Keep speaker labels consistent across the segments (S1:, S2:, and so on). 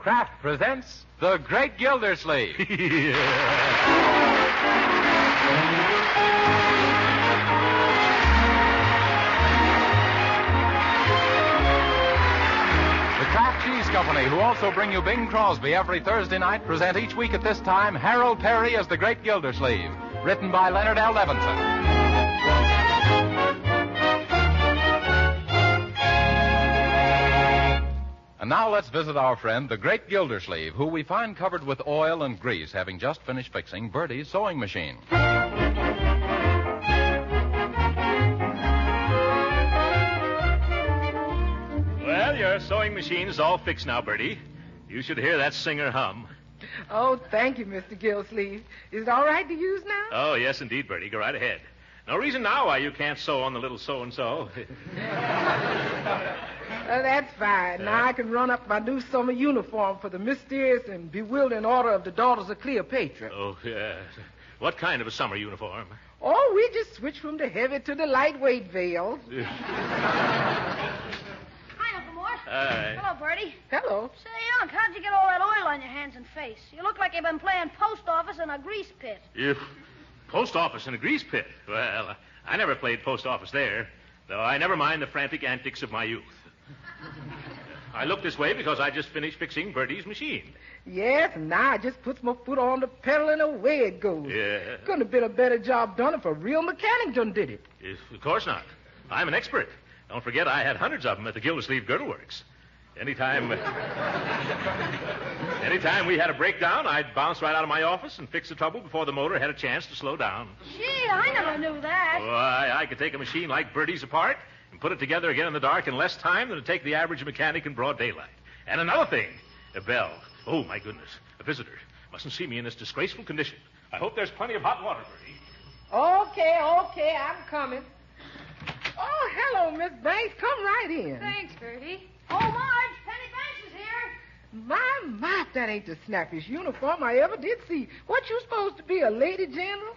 S1: Kraft presents The Great Gildersleeve. The Kraft Cheese Company, who also bring you Bing Crosby every Thursday night, present each week at this time Harold Perry as The Great Gildersleeve, written by Leonard L. Levinson. And now let's visit our friend, the Great Gildersleeve, who we find covered with oil and grease, having just finished fixing Bertie's sewing machine.
S2: Well, your sewing machine is all fixed now, Bertie. You should hear that singer hum.
S3: Oh, thank you, Mr. Gildersleeve. Is it all right to use now?
S2: Oh, yes, indeed, Bertie. Go right ahead. No reason now why you can't sew on the little so-and-so.
S3: That's fine. Now I can run up my new summer uniform for the mysterious and bewildering order of the Daughters of Cleopatra.
S2: Oh, yes. What kind of a summer uniform?
S3: Oh, we just switch from the heavy to the lightweight veils.
S4: Hi, Uncle Mort.
S2: Hi.
S4: Hello, Bertie.
S3: Hello.
S4: Say, Unc, how'd you get all that oil on your hands and face? You look like you've been playing post office in a grease pit.
S2: Post office in a grease pit? Well, I never played post office there, though I never mind the frantic antics of my youth. I look this way because I just finished fixing Bertie's machine.
S3: Yes, and now I just puts my foot on the pedal and away it goes.
S2: Yeah.
S3: Couldn't have been a better job done if a real mechanic done did it.
S2: Of course not. I'm an expert. Don't forget I had hundreds of them at the Gildersleeve Girdle Works. Anytime we had a breakdown, I'd bounce right out of my office and fix the trouble before the motor had a chance to slow down.
S4: Gee, I never knew that.
S2: Why, I could take a machine like Bertie's apart and put it together again in the dark in less time than it'd take the average mechanic in broad daylight. And another thing, a bell. Oh, my goodness, a visitor. Mustn't see me in this disgraceful condition. I hope there's plenty of hot water, Bertie.
S3: Okay, I'm coming. Oh, hello, Miss Banks. Come right in.
S4: Thanks, Bertie. Oh, Marge, Penny Banks is here.
S3: My, that ain't the snappiest uniform I ever did see. What, you supposed to be, a lady general?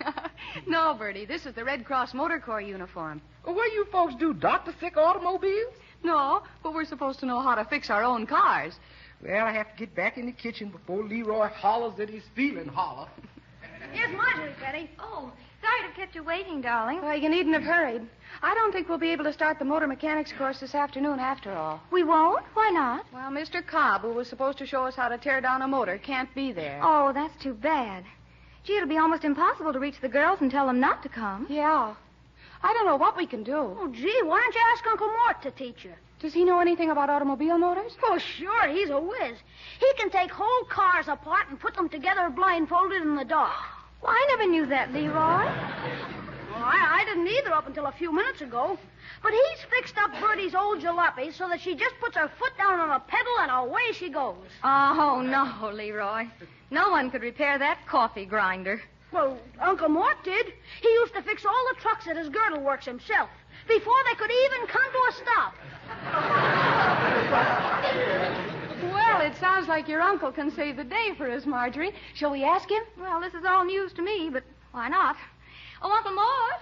S5: No, Bertie, this is the Red Cross Motor Corps uniform.
S3: Well, what do you folks do, doctor sick automobiles?
S5: No, but we're supposed to know how to fix our own cars.
S3: Well, I have to get back in the kitchen before Leroy hollers that he's feeling holler.
S4: Here's Marjorie, Penny.
S5: Oh, sorry to have kept you waiting, darling. Well, you needn't have hurried. I don't think we'll be able to start the motor mechanics course this afternoon after all.
S4: We won't? Why not?
S5: Well, Mr. Cobb, who was supposed to show us how to tear down a motor, can't be there.
S6: Oh, that's too bad. Gee, it'll be almost impossible to reach the girls and tell them not to come.
S5: Yeah. I don't know what we can do.
S4: Oh, gee, why don't you ask Uncle Mort to teach you?
S5: Does he know anything about automobile motors?
S4: Oh, sure, he's a whiz. He can take whole cars apart and put them together blindfolded in the dark.
S6: Well, I never knew that, Leroy.
S4: Well, I didn't either up until a few minutes ago. But he's fixed up Bertie's old jalopy so that she just puts her foot down on a pedal and away she goes.
S6: Oh, no, Leroy. No one could repair that coffee grinder.
S4: Well, Uncle Mort did. He used to fix all the trucks at his girdle works himself before they could even come to a stop.
S5: Well, it sounds like your uncle can save the day for us, Marjorie. Shall we ask him?
S6: Well, this is all news to me, but why not? Oh, Uncle Mort?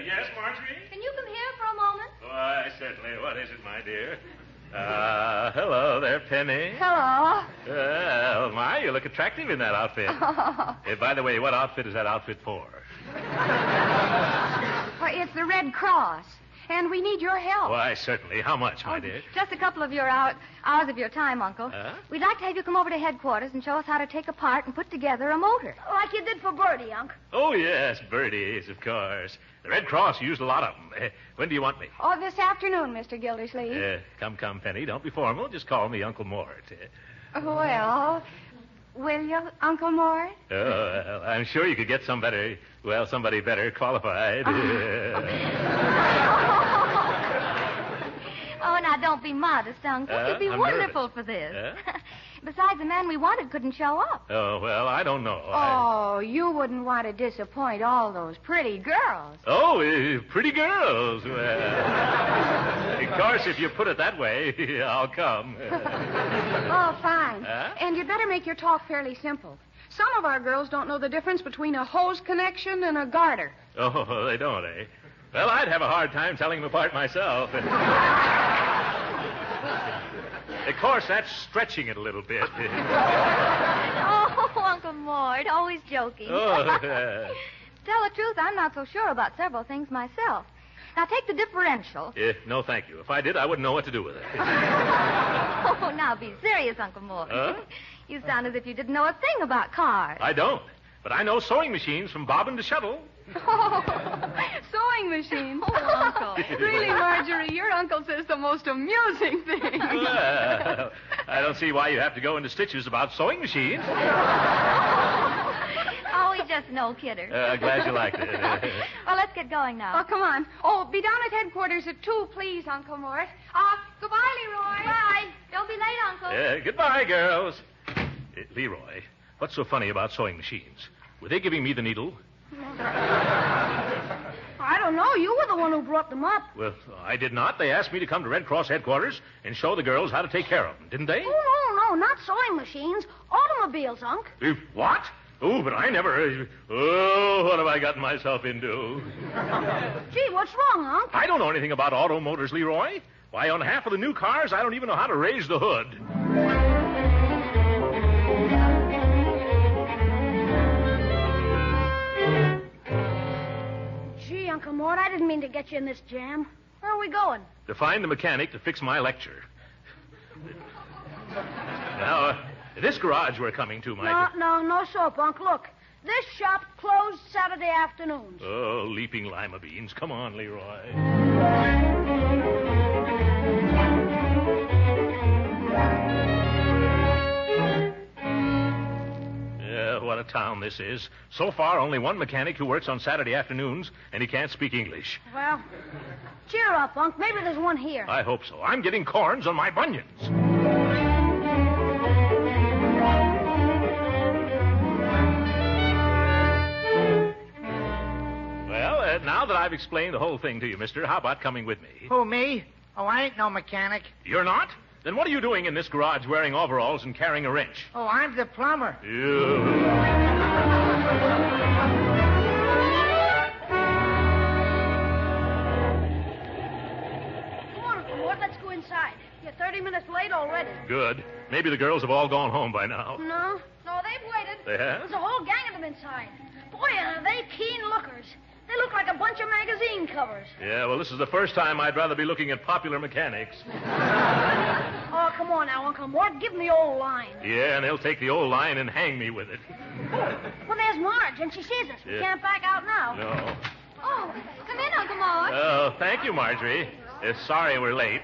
S2: Yes, Marjorie?
S6: Can you come here for a moment?
S2: Why, certainly. What is it, my dear? Hello there, Penny.
S6: Hello.
S2: Well, my, you look attractive in that outfit. Hey, by the way, what outfit is that outfit for?
S6: Why, it's the Red Cross, and we need your help.
S2: Why, certainly. How much, my dear?
S6: Just a couple of your hours of your time, Uncle. We'd like to have you come over to headquarters and show us how to take apart and put together a motor.
S4: Like you did for Bertie, Unc.
S2: Oh, yes, birdies, of course. The Red Cross used a lot of them. When do you want me?
S6: Oh, this afternoon, Mr. Gildersleeve.
S2: Come, Penny. Don't be formal. Just call me Uncle Mort.
S6: Well, will you, Uncle Mort?
S2: Oh, well, I'm sure you could get somebody better qualified.
S6: Oh, now, don't be modest, Uncle. You'd be
S2: I'm
S6: wonderful
S2: nervous.
S6: for this. Besides, the man we wanted couldn't show up.
S2: Oh, well, I don't know.
S6: Oh, you wouldn't want to disappoint all those pretty girls.
S2: Oh, pretty girls. Well, of course, if you put it that way, I'll come.
S6: Oh, fine.
S5: And you'd better make your talk fairly simple. Some of our girls don't know the difference between a hose connection and a garter.
S2: Oh, they don't, eh? Well, I'd have a hard time telling them apart myself. Of course, that's stretching it a little bit.
S6: Oh, Uncle Mort, always joking.
S2: Oh,
S6: Tell the truth, I'm not so sure about several things myself. Now, take the differential.
S2: no, thank you. If I did, I wouldn't know what to do with it.
S6: Oh, now be serious, Uncle Mort. You sound as if you didn't know a thing about cars.
S2: I don't. But I know sewing machines from bobbin to shuttle.
S5: Oh, sewing machine.
S6: Oh, Uncle.
S5: Really, Marjorie, your uncle says the most amusing thing.
S2: Well, I don't see why you have to go into stitches about sewing machines.
S6: Oh, he's just an old kidder.
S2: Glad you liked it.
S6: Well, let's get going now.
S5: Oh, come on. Oh, be down at headquarters at 2, please, Uncle Mort. Goodbye, Leroy.
S6: Bye. Don't be late, Uncle.
S2: Goodbye, girls. Leroy, what's so funny about sewing machines? Were they giving me the needle?
S4: I don't know. You were the one who brought them up.
S2: Well, I did not. They asked me to come to Red Cross headquarters and show the girls how to take care of them, didn't they?
S4: Oh, no, not sewing machines. Automobiles, Unc.
S2: What? Oh, but I never... Oh, what have I gotten myself into?
S4: Gee, what's wrong, Unc?
S2: I don't know anything about auto motors, Leroy. Why, on half of the new cars, I don't even know how to raise the hood.
S4: Gee, Uncle Mort, I didn't mean to get you in this jam. Where are we going?
S2: To find the mechanic to fix my lecture. Now, this garage we're coming to, Mike.
S4: No soap, Unc. Look, this shop closed Saturday afternoons.
S2: Oh, leaping lima beans. Come on, Leroy. What a town this is. So far, only one mechanic who works on Saturday afternoons, and he can't speak English.
S4: Well, cheer up, Unc. Maybe there's one here.
S2: I hope so. I'm getting corns on my bunions. Well, now that I've explained the whole thing to you, mister, how about coming with me?
S7: Who, me? Oh, I ain't no mechanic.
S2: You're not? Then what are you doing in this garage wearing overalls and carrying a wrench?
S7: Oh, I'm the plumber.
S2: You.
S4: Come on, Uncle Mort, let's go inside. You're 30 minutes late already.
S2: Good. Maybe the girls have all gone home by now.
S4: No, they've waited.
S2: They have?
S4: There's a whole gang of them inside. Boy, are they keen lookers. They look like a bunch of magazine covers.
S2: Yeah, well, this is the first time I'd rather be looking at popular mechanics.
S4: Oh, come on now, Uncle Mort. Give them the old line.
S2: Yeah, and they'll take the old line and hang me with it.
S4: Well, there's Marge, and she sees us. We can't back out now.
S2: No.
S6: Oh, come in, Uncle Mort.
S2: Oh, thank you, Marjorie. Sorry we're late.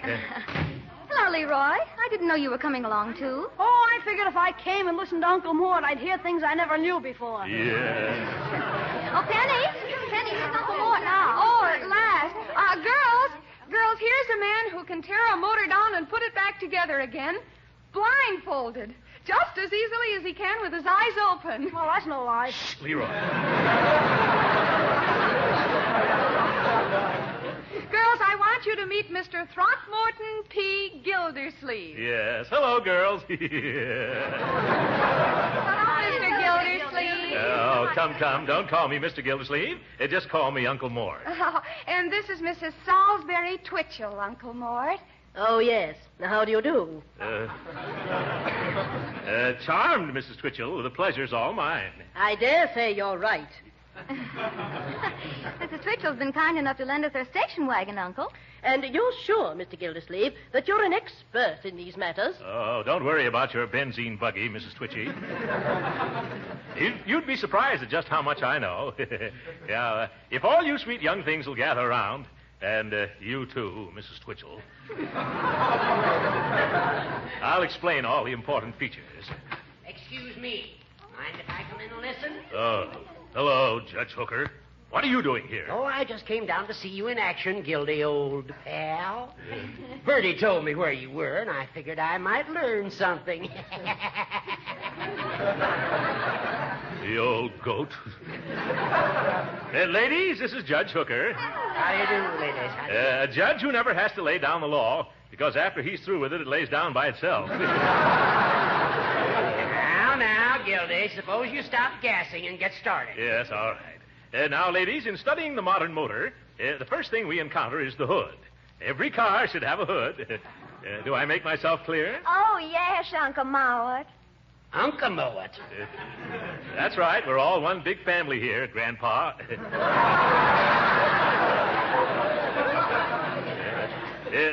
S6: Hello, Leroy. I didn't know you were coming along, too.
S4: Oh, I figured if I came and listened to Uncle Mort, I'd hear things I never knew before.
S2: Yeah.
S6: Oh, Penny, here's Uncle Mort now.
S5: Oh, at last. Girls, here's a man who can tear a motor down and put it back together again, blindfolded, just as easily as he can with his eyes open.
S4: Well, that's no lie.
S2: Leroy.
S5: Girls, I want you to meet Mr. Throckmorton P. Gildersleeve.
S2: Yes. Hello, girls.
S5: Hello, Mr. Gildersleeve.
S2: Oh, come. Don't call me Mr. Gildersleeve. Just call me Uncle Mort.
S5: Oh, and this is Mrs. Salisbury Twitchell, Uncle Mort.
S8: Oh, yes. Now, how do you do?
S2: Charmed, Mrs. Twitchell. The pleasure's all mine.
S8: I dare say you're right.
S6: Mrs. Twitchell's been kind enough to lend us her station wagon, Uncle.
S8: And you're sure, Mr. Gildersleeve, that you're an expert in these matters?
S2: Oh, don't worry about your benzene buggy, Mrs. Twitchy. You'd be surprised at just how much I know. Yeah, if all you sweet young things will gather around, and you too, Mrs. Twitchell, I'll explain all the important features.
S9: Excuse me. Mind if I come in and listen?
S2: Oh, hello, Judge Hooker. What are you doing here?
S9: Oh, I just came down to see you in action, Gildy, old pal. Bertie told me where you were, and I figured I might learn something.
S2: The old goat. Ladies, this is Judge Hooker.
S9: How do you do, ladies? How do you do?
S2: A judge who never has to lay down the law, because after he's through with it, it lays down by itself.
S9: Now, Gildy, suppose you stop gassing and get started.
S2: Yes, all right. Now, ladies, in studying the modern motor, the first thing we encounter is the hood. Every car should have a hood. Do I make myself clear?
S6: Oh, yes, Uncle Mort.
S9: Uncle Mort.
S2: That's right. We're all one big family here, Grandpa.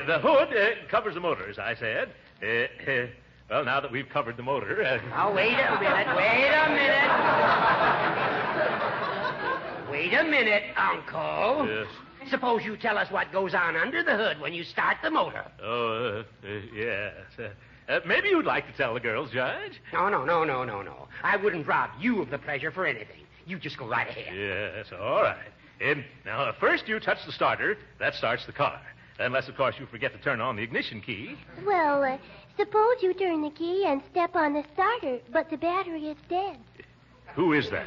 S2: The hood covers the motor, as I said. Well, now that we've covered the motor...
S9: Now, wait a minute. Wait a minute, Uncle.
S2: Yes.
S9: Suppose you tell us what goes on under the hood when you start the motor.
S2: Oh, yes. Maybe you'd like to tell the girls, Judge?
S9: No. I wouldn't rob you of the pleasure for anything. You just go right ahead.
S2: Yes, all right. Now, first you touch the starter. That starts the car. Unless, of course, you forget to turn on the ignition key.
S10: Well, suppose you turn the key and step on the starter, but the battery is dead.
S2: Who is that?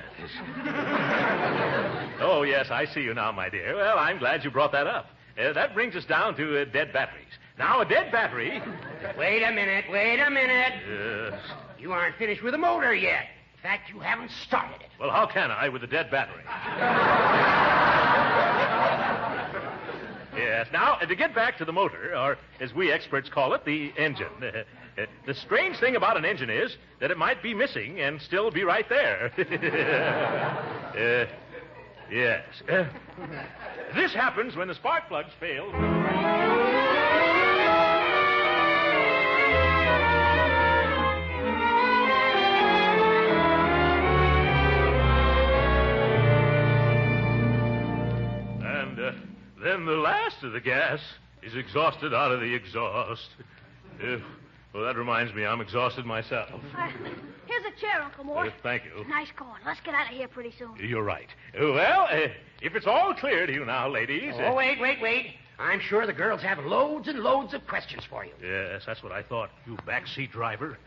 S2: Oh, yes, I see you now, my dear. Well, I'm glad you brought that up. That brings us down to dead batteries. Now, a dead battery...
S9: Wait a minute.
S2: Yes.
S9: You aren't finished with the motor yet. In fact, you haven't started it.
S2: Well, how can I with a dead battery? Yes. Now, to get back to the motor, or as we experts call it, the engine. The strange thing about an engine is that it might be missing and still be right there. Yes. This happens when the spark plugs fail. And then the last of the gas is exhausted out of the exhaust. Well, that reminds me, I'm exhausted myself.
S4: Here's a chair, Uncle Mort.
S2: Thank you.
S4: Nice going. Let's get out of here pretty soon.
S2: You're right. Well, if it's all clear to you now, ladies...
S9: Oh, wait. I'm sure the girls have loads and loads of questions for you.
S2: Yes, that's what I thought, you backseat driver.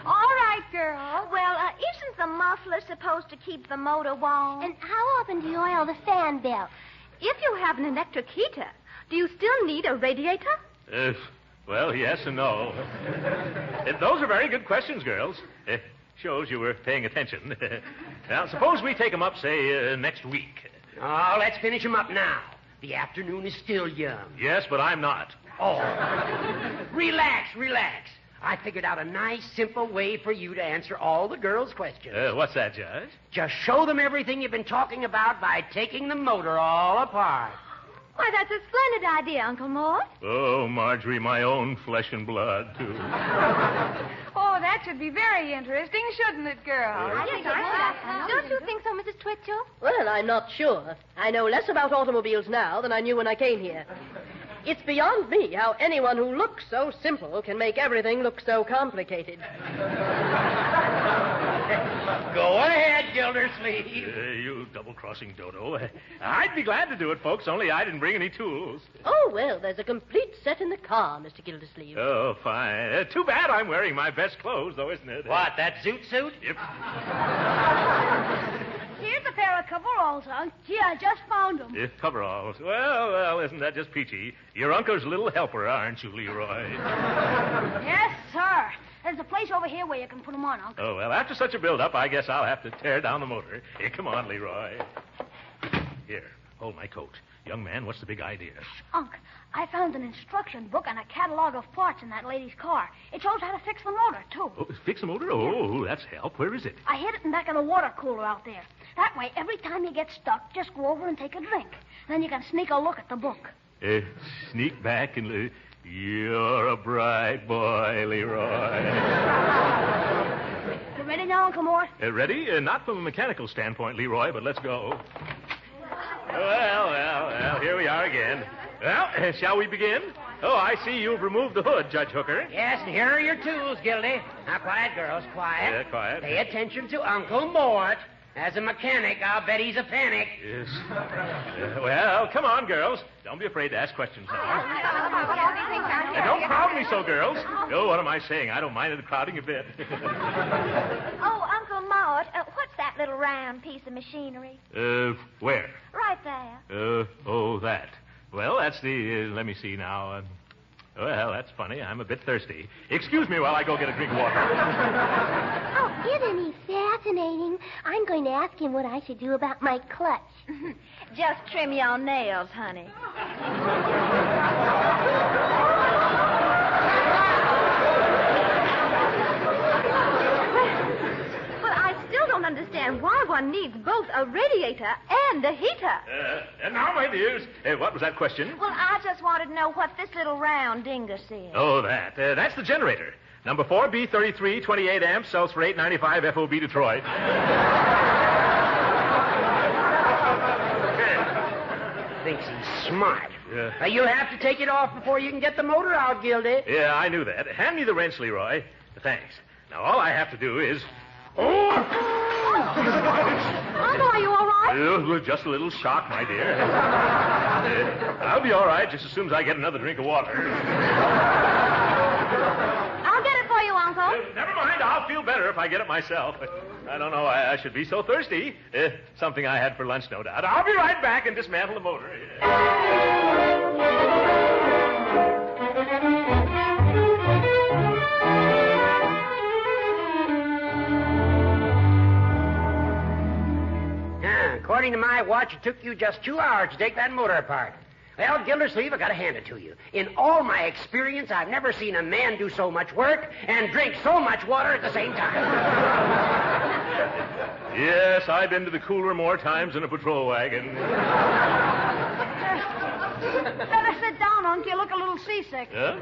S6: All right, girl. Well, isn't the muffler supposed to keep the motor warm?
S10: And how often do you oil the fan belt?
S6: If you have an electric heater, do you still need a radiator?
S2: Well, yes and no. Those are very good questions, girls. Shows you were paying attention. Now, suppose we take them up, say, next week.
S9: Oh, let's finish them up now. The afternoon is still young.
S2: Yes, but I'm not.
S9: Oh. Relax. I figured out a nice, simple way for you to answer all the girls' questions.
S2: What's that, Judge?
S9: Just show them everything you've been talking about by taking the motor all apart.
S6: Why, that's a splendid idea, Uncle Mort.
S2: Oh, Marjorie, my own flesh and blood, too.
S5: Oh, that should be very interesting, shouldn't it, girls?
S6: I think it would. Don't you think so, Mrs. Twitchell?
S8: Well, I'm not sure. I know less about automobiles now than I knew when I came here. It's beyond me how anyone who looks so simple can make everything look so complicated.
S9: Go ahead, Gildersleeve.
S2: You double-crossing dodo. I'd be glad to do it, folks, only I didn't bring any tools.
S8: Oh, well, there's a complete set in the car, Mr. Gildersleeve.
S2: Oh, fine. Too bad I'm wearing my best clothes, though, isn't it?
S9: What, that zoot suit?
S2: Yep.
S4: Here's a pair of coveralls, Unc. Gee, I just found them.
S2: Coveralls. Well, isn't that just peachy? Your uncle's little helper, aren't you, Leroy?
S4: Yes, sir. There's a place over here where you can put them on, Unc.
S2: Oh, well, after such a build-up, I guess I'll have to tear down the motor. Here, come on, Leroy. Here, hold my coat. Young man, what's the big idea?
S4: Unc, I found an instruction book and a catalog of parts in that lady's car. It shows how to fix the motor, too.
S2: Oh, fix the motor? Oh, that's help. Where is it?
S4: I hid it in back of the water cooler out there. That way, every time you get stuck, just go over and take a drink. Then you can sneak a look at the book.
S2: Sneak back and... You're a bright boy, Leroy.
S4: You ready now, Uncle Mort?
S2: Ready? Not from a mechanical standpoint, Leroy, but let's go. Well, here we are again. Well, shall we begin? Oh, I see you've removed the hood, Judge Hooker.
S9: Yes, and here are your tools, Gildy. Now, quiet, girls, quiet.
S2: Yeah, quiet.
S9: Pay attention to Uncle Mort. As a mechanic, I'll bet he's a panic.
S2: Yes. Well, come on, girls. Don't be afraid to ask questions now. Don't crowd me so, girls. Oh, what am I saying? I don't mind the crowding a bit.
S6: Oh, Uncle Mort, what's that little round piece of machinery?
S2: Where?
S6: Right there.
S2: That. Well, that's the, let me see now. Well, that's funny. I'm a bit thirsty. Excuse me while I go get a drink of water.
S10: Oh, isn't he fascinating? I'm going to ask him what I should do about my clutch.
S6: Just trim your nails, honey. understand why one needs both a radiator and a heater.
S2: And now, my dears, what was that question?
S6: Well, I just wanted to know what this little round dingus is.
S2: Oh, that. That's the generator. Number 4B33, 28 amps, sells for $8.95 FOB Detroit.
S9: Thinks he's smart.
S2: Yeah.
S9: You'll have to take it off before you can get the motor out, Gildy.
S2: Yeah, I knew that. Hand me the wrench, Leroy. Thanks. Now, all I have to do is... Oh!
S6: Uncle, are you all right?
S2: Just a little shock, my dear. I'll be all right just as soon as I get another drink of water.
S6: I'll get it for you, Uncle.
S2: Never mind. I'll feel better if I get it myself. I don't know why I should be so thirsty. Something I had for lunch, no doubt. I'll be right back and dismantle the motor.
S9: According to my watch, it took you just 2 hours to take that motor apart. Well, Gildersleeve, I got to hand it to you. In all my experience, I've never seen a man do so much work and drink so much water at the same time.
S2: Yes, I've been to the cooler more times than a patrol wagon.
S4: Better sit down, Uncle. You look a little seasick.
S2: Yeah?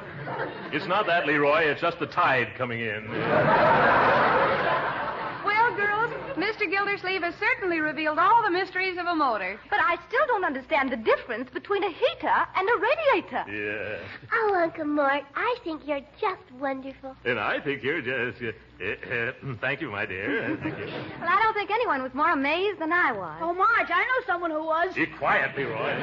S2: It's not that, Leroy. It's just the tide coming in.
S5: Well, girls, Mr. Gildersleeve has certainly revealed all the mysteries of a motor.
S6: But I still don't understand the difference between a heater and a radiator.
S2: Yeah.
S10: Oh, Uncle Mort, I think you're just wonderful.
S2: And I think you're just... thank you, my dear. Thank you.
S6: Well, I don't think anyone was more amazed than I was.
S4: Oh, Marge, I know someone who was.
S2: Be quiet, Leroy.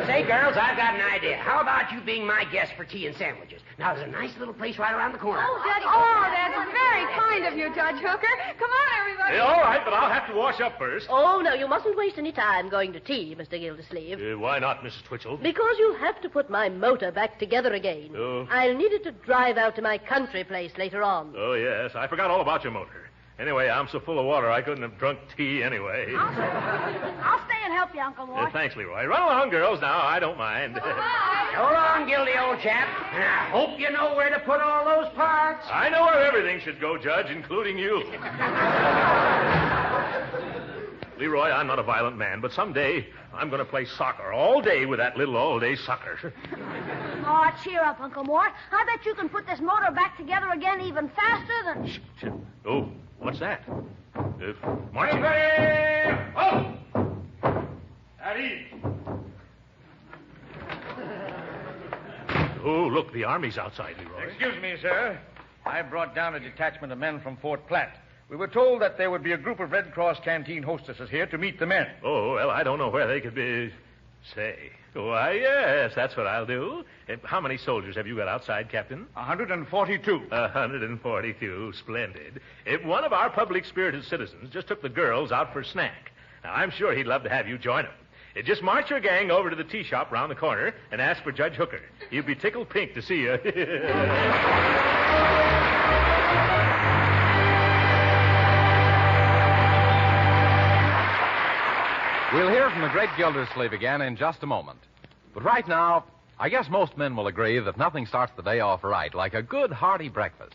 S9: Say, girls, I've got an idea. How about you being my guest for tea and sandwiches? Now, there's a nice little place right around the corner.
S5: Oh, Judge. Oh, that's very kind of you, Judge Hooker. Come on, everybody.
S2: All right, but I'll have to wash up first.
S8: Oh, no, you mustn't waste any time going to tea, Mr. Gildersleeve.
S2: Why not, Mrs. Twitchell?
S8: Because you'll have to put my motor back together again.
S2: Oh.
S8: I'll need it to drive out to my country place later on.
S2: Oh, yes. I forgot all about your motor. Anyway, I'm so full of water I couldn't have drunk tea anyway.
S4: I'll stay and help you, Uncle Mort.
S2: Thanks, Leroy. Run along, girls, now. I don't mind.
S9: So long, Gildy, old chap. And I hope you know where to put all those parts.
S2: I know where everything should go, Judge, including you. Leroy, I'm not a violent man, but someday I'm going to play soccer all day with that little all-day sucker.
S4: Oh, cheer up, Uncle Mort. I bet you can put this motor back together again even faster than...
S2: Shh. Oh, what's that? Marching. Oh! At ease. Oh, look, the army's outside, Leroy.
S7: Excuse me, sir. I brought down a detachment of men from Fort Platte. We were told that there would be a group of Red Cross canteen hostesses here to meet the men.
S2: Oh, well, I don't know where they could be. Say. Why, yes, that's what I'll do. How many soldiers have you got outside, Captain?
S7: 142.
S2: 142. Splendid. One of our public-spirited citizens just took the girls out for a snack. Now, I'm sure he'd love to have you join him. Just march your gang over to the tea shop round the corner and ask for Judge Hooker. He'll be tickled pink to see you.
S1: We'll hear from the great Gildersleeve again in just a moment. But right now, I guess most men will agree that nothing starts the day off right like a good, hearty breakfast.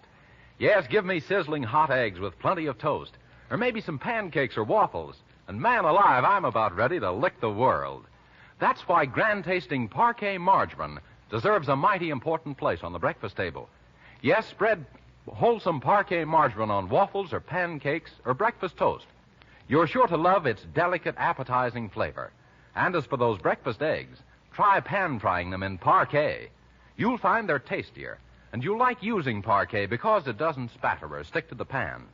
S1: Yes, give me sizzling hot eggs with plenty of toast, or maybe some pancakes or waffles, and man alive, I'm about ready to lick the world. That's why grand-tasting Parquet margarine deserves a mighty important place on the breakfast table. Yes, spread wholesome Parquet margarine on waffles or pancakes or breakfast toast. You're sure to love its delicate, appetizing flavor. And as for those breakfast eggs, try pan-frying them in Parquet. You'll find they're tastier, and you'll like using Parquet because it doesn't spatter or stick to the pan.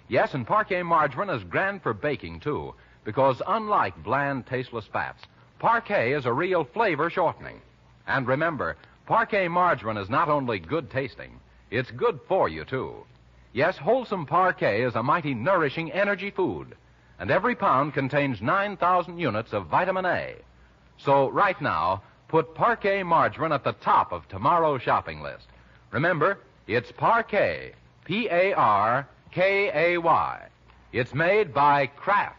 S1: Yes, and Parquet margarine is grand for baking, too, because unlike bland, tasteless fats, Parquet is a real flavor shortening. And remember, Parquet margarine is not only good tasting, it's good for you, too. Yes, wholesome Parquet is a mighty nourishing energy food, and every pound contains 9,000 units of vitamin A. So right now, put Parquet margarine at the top of tomorrow's shopping list. Remember, it's Parquet, Parkay. It's made by Kraft.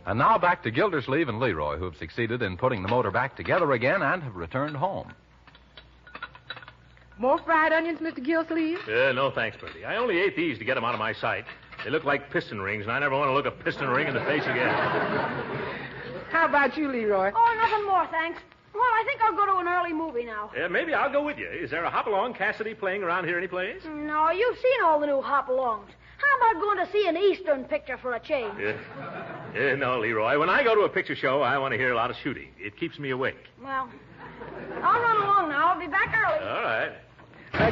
S1: And now back to Gildersleeve and Leroy, who have succeeded in putting the motor back together again and have returned home.
S3: More fried onions, Mr. Gildersleeve?
S2: No, thanks, Bertie. I only ate these to get them out of my sight. They look like piston rings, and I never want to look a piston ring in the face again.
S3: How about you, Leroy?
S4: Oh, nothing more, thanks. Well, I think I'll go to an early movie now.
S2: Maybe I'll go with you. Is there a Hop-Along Cassidy playing around here anyplace?
S4: No, you've seen all the new hop-alongs. How about going to see an Eastern picture for a change?
S2: No, Leroy. When I go to a picture show, I want to hear a lot of shooting. It keeps me awake.
S4: Well, I'll run along now. I'll be back early.
S2: All right.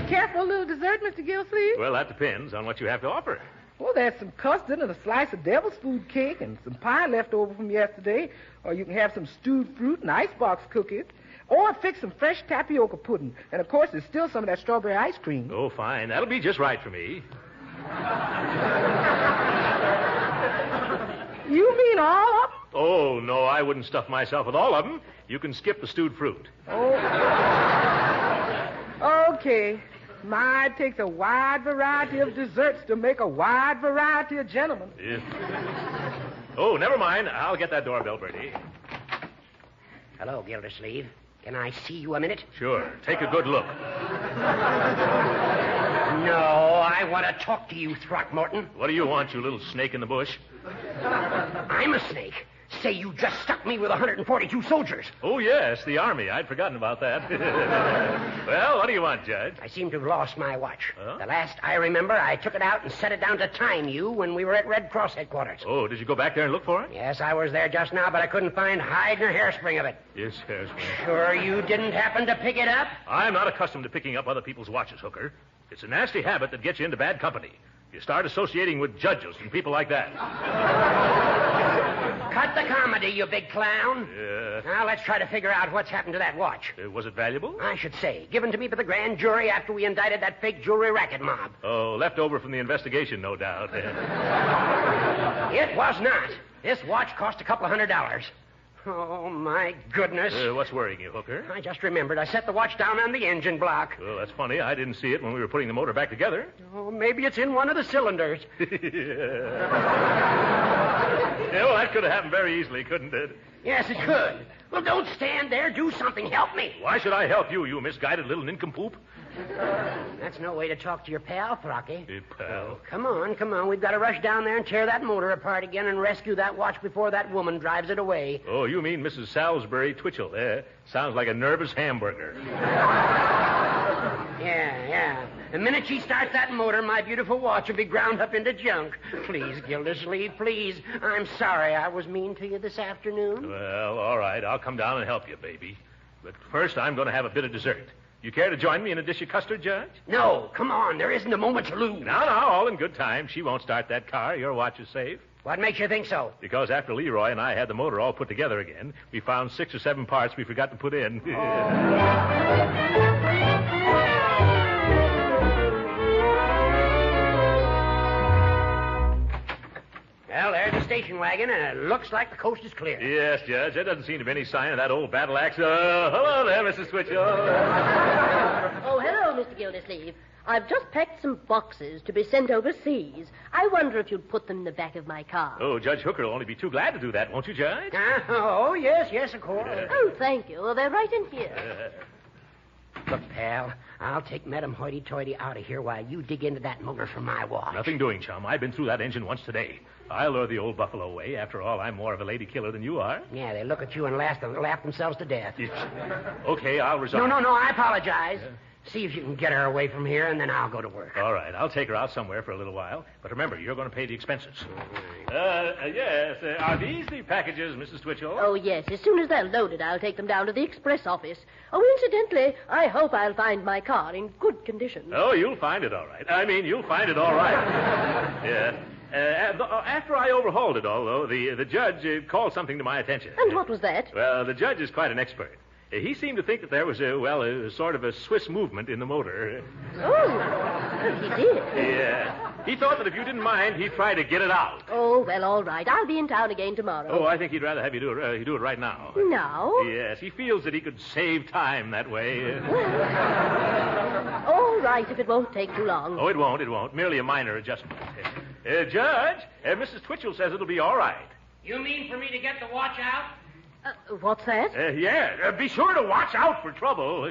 S3: Careful little dessert, Mr. Gildersleeve.
S2: Well, that depends on what you have to offer.
S3: Well, there's some custard and a slice of devil's food cake and some pie left over from yesterday. Or you can have some stewed fruit and icebox cookies. Or fix some fresh tapioca pudding. And, of course, there's still some of that strawberry ice cream.
S2: Oh, fine. That'll be just right for me.
S3: You mean all of them?
S2: Oh, no, I wouldn't stuff myself with all of them. You can skip the stewed fruit.
S3: Oh. Okay. It takes a wide variety of desserts to make a wide variety of gentlemen.
S2: Yeah. Oh, never mind. I'll get that doorbell, Bertie.
S9: Hello, Gildersleeve. Can I see you a minute?
S2: Sure. Take a good look.
S9: No, I want to talk to you, Throckmorton.
S2: What do you want, you little snake in the bush?
S9: I'm a snake. Say you just stuck me with 142 soldiers.
S2: Oh, yes, the Army. I'd forgotten about that. Well, what do you want, Judge?
S9: I seem to have lost my watch.
S2: Huh?
S9: The last I remember, I took it out and set it down to time you when we were at Red Cross headquarters.
S2: Oh, did you go back there and look for it?
S9: Yes, I was there just now, but I couldn't find hide nor hairspring of it.
S2: Yes, hairspring.
S9: Sure you didn't happen to pick it up?
S2: I'm not accustomed to picking up other people's watches, Hooker. It's a nasty habit that gets you into bad company. You start associating with judges and people like that.
S9: Cut the comedy, you big clown.
S2: Yeah.
S9: Now, let's try to figure out what's happened to that watch.
S2: Was it valuable?
S9: I should say. Given to me by the grand jury after we indicted that fake jewelry racket mob.
S2: Oh, left over from the investigation, no doubt.
S9: It was not. This watch cost a couple of $100. Oh, my goodness.
S2: What's worrying you, Hooker?
S9: I just remembered. I set the watch down on the engine block.
S2: Well, that's funny. I didn't see it when we were putting the motor back together.
S9: Oh, maybe it's in one of the cylinders.
S2: Yeah, well, that could have happened very easily, couldn't it?
S9: Yes, it could. Well, don't stand there. Do something. Help me.
S2: Why should I help you, you misguided little nincompoop?
S9: That's no way to talk to your pal, Throcky.
S2: Hey, pal.
S9: Come on. We've got to rush down there and tear that motor apart again and rescue that watch before that woman drives it away.
S2: Oh, you mean Mrs. Salisbury Twitchell. Sounds like a nervous hamburger.
S9: Yeah. The minute she starts that motor, my beautiful watch will be ground up into junk. Please, Gildersleeve, please. I'm sorry I was mean to you this afternoon.
S2: Well, all right. I'll come down and help you, baby. But first, I'm going to have a bit of dessert. You care to join me in a dish of custard, Judge?
S9: No, come on. There isn't a moment to lose.
S2: Now, all in good time. She won't start that car. Your watch is safe.
S9: What makes you think so?
S2: Because after Leroy and I had the motor all put together again, we found 6 or 7 parts we forgot to put in.
S9: Well, there's the station wagon, and it looks like the coast is clear.
S2: Yes, Judge. There doesn't seem to be any sign of that old battle axe. Hello there, Mrs. Twitchell.
S8: Oh, hello, Mr. Gildersleeve. I've just packed some boxes to be sent overseas. I wonder if you'd put them in the back of my car.
S2: Oh, Judge Hooker will only be too glad to do that, won't you, Judge?
S9: Oh, yes, of course.
S8: Oh, thank you. They're right in here.
S9: Look, pal, I'll take Madame Hoity-Toity out of here while you dig into that motor for my watch.
S2: Nothing doing, chum. I've been through that engine once today. I'll lure the old buffalo away. After all, I'm more of a lady killer than you are.
S9: Yeah, they look at you and laugh themselves to death.
S2: Okay, I'll resign.
S9: No, I apologize. See if you can get her away from here, and then I'll go to work.
S2: All right, I'll take her out somewhere for a little while. But remember, you're going to pay the expenses. Yes. Are these the packages, Mrs. Twitchell?
S8: Oh, yes. As soon as they're loaded, I'll take them down to the express office. Oh, incidentally, I hope I'll find my car in good condition.
S2: Oh, you'll find it all right. You'll find it all right. Yeah. After I overhauled it all, though, the judge called something to my attention.
S8: And what was that?
S2: Well, the judge is quite an expert. He seemed to think that there was a sort of a Swiss movement in the motor.
S8: Oh, he did?
S2: Yeah. He thought that if you didn't mind, he'd try to get it out.
S8: Oh, well, all right. I'll be in town again tomorrow.
S2: Oh, I think he'd rather have you do it right now.
S8: Now?
S2: Yes, he feels that he could save time that way.
S8: All right, if it won't take too long.
S2: Oh, it won't. Merely a minor adjustment. Judge, Mrs. Twitchell says it'll be all right.
S9: You mean for me to get the watch out?
S8: What's that?
S2: Yeah, be sure to watch out for trouble.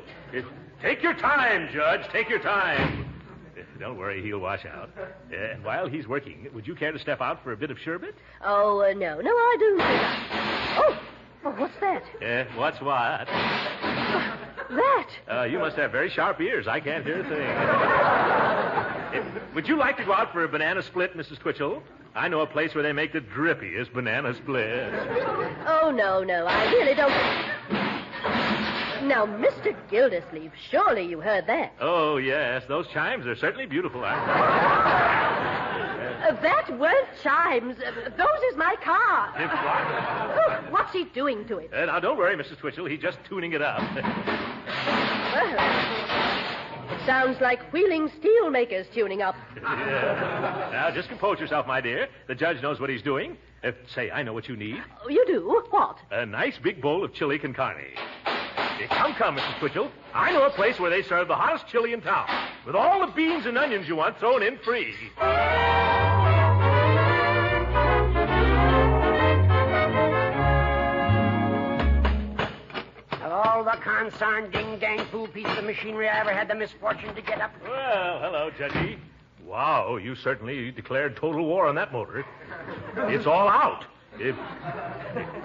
S2: Take your time, Judge. Take your time. Don't worry, he'll wash out. And while he's working, would you care to step out for a bit of sherbet?
S8: Oh, no. No, I do. Oh, what's that?
S2: What's what?
S8: That.
S2: You must have very sharp ears. I can't hear a thing. Would you like to go out for a banana split, Mrs. Twitchell? I know a place where they make the drippiest banana splits.
S8: Oh, no. I really don't. Now, Mr. Gildersleeve, surely you heard that.
S2: Oh, yes. Those chimes are certainly beautiful, aren't they?
S8: That weren't chimes. Those is my car.
S2: If what?
S8: What's he doing to it?
S2: Now, don't worry, Mrs. Twitchell. He's just tuning it up.
S8: Well, it sounds like Wheeling Steelmakers tuning up.
S2: Yeah. Now, just compose yourself, my dear. The judge knows what he's doing. Say, I know what you need.
S8: Oh, you do? What?
S2: A nice big bowl of chili con carne. Come, Mrs. Twitchell. I know a place where they serve the hottest chili in town, with all the beans and onions you want thrown in free.
S9: All the concerned ding-dang fool pieces of machinery I ever had the misfortune to get up.
S2: Well, hello, Judgy. Wow, you certainly declared total war on that motor. It's all out.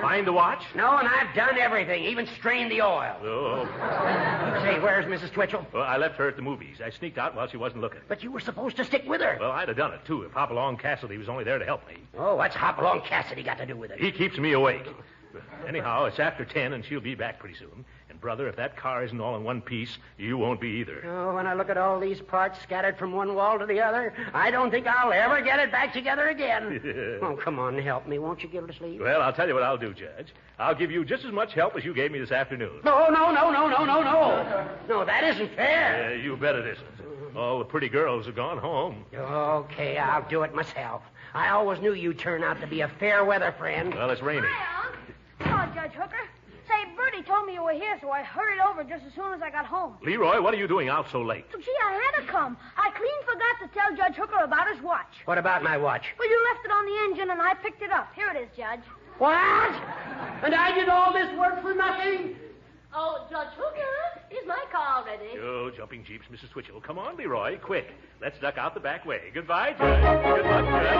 S2: Find the watch?
S9: No, and I've done everything, even strained the oil.
S2: Oh.
S9: Say, where's Mrs. Twitchell?
S2: Well, I left her at the movies. I sneaked out while she wasn't looking.
S9: But you were supposed to stick with her.
S2: Well, I'd have done it, too, if Hopalong Cassidy was only there to help me.
S9: Oh, what's Hopalong Cassidy got to do with it?
S2: He keeps me awake. Anyhow, it's after 10, and she'll be back pretty soon. And, brother, if that car isn't all in one piece, you won't be either.
S9: Oh, when I look at all these parts scattered from one wall to the other, I don't think I'll ever get it back together again. Oh, come on, help me, won't you, Gildersleeve?
S2: Well, I'll tell you what I'll do, Judge. I'll give you just as much help as you gave me this afternoon.
S9: No. No, that isn't fair.
S2: You bet it isn't. All the pretty girls have gone home.
S9: Okay, I'll do it myself. I always knew you'd turn out to be a fair-weather friend.
S2: Well, it's raining.
S4: Hi, Unc. Hello, Judge Hooker. Say, Bertie told me you were here, so I hurried over just as soon as I got home.
S2: Leroy, what are you doing out so late?
S4: Gee, I had to come. I clean forgot to tell Judge Hooker about his watch.
S9: What about my watch?
S4: Well, you left it on the engine, and I picked it up. Here it is, Judge.
S9: What? And I did all this work for nothing?
S8: Oh, Judge Hooker, is my car ready?
S2: Oh, jumping jeeps, Mrs. Twitchell. Come on, Leroy, quick. Let's duck out the back way. Goodbye, Judge. Good luck, Judge.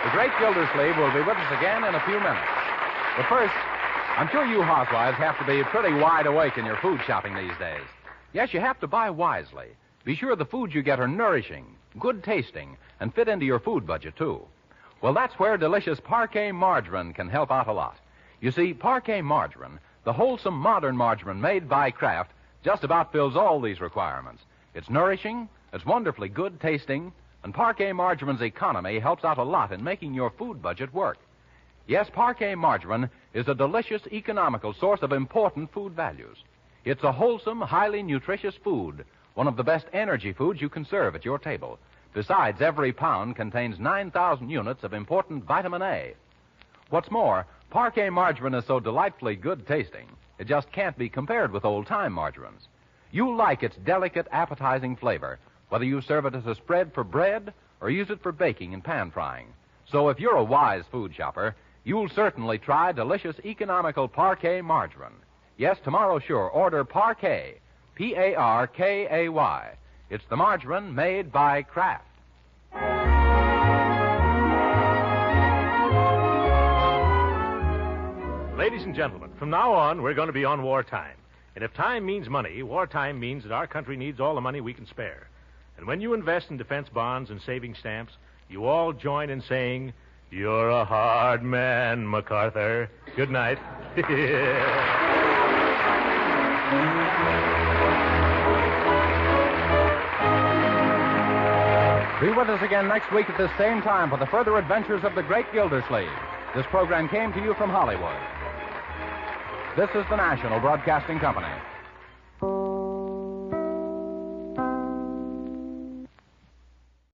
S1: The great Gildersleeve will be with us again in a few minutes. But first, I'm sure you housewives have to be pretty wide awake in your food shopping these days. Yes, you have to buy wisely. Be sure the foods you get are nourishing, good tasting, and fit into your food budget, too. Well, that's where delicious Parquet margarine can help out a lot. You see, Parquet margarine, the wholesome modern margarine made by Kraft, just about fills all these requirements. It's nourishing, it's wonderfully good tasting, and Parquet margarine's economy helps out a lot in making your food budget work. Yes, Parquet margarine is a delicious, economical source of important food values. It's a wholesome, highly nutritious food, one of the best energy foods you can serve at your table. Besides, every pound contains 9,000 units of important vitamin A. What's more, Parquet margarine is so delightfully good tasting, it just can't be compared with old-time margarines. You'll like its delicate, appetizing flavor, whether you serve it as a spread for bread or use it for baking and pan frying. So if you're a wise food shopper, you'll certainly try delicious, economical Parquet margarine. Yes, tomorrow sure, order Parquet, Parkay. It's the margarine made by Kraft.
S2: Ladies and gentlemen, from now on, we're going to be on wartime. And if time means money, wartime means that our country needs all the money we can spare. And when you invest in defense bonds and saving stamps, you all join in saying, "You're a hard man, MacArthur." Good night.
S1: Be with us again next week at this same time for the further adventures of the great Gildersleeve. This program came to you from Hollywood. This is the National Broadcasting Company.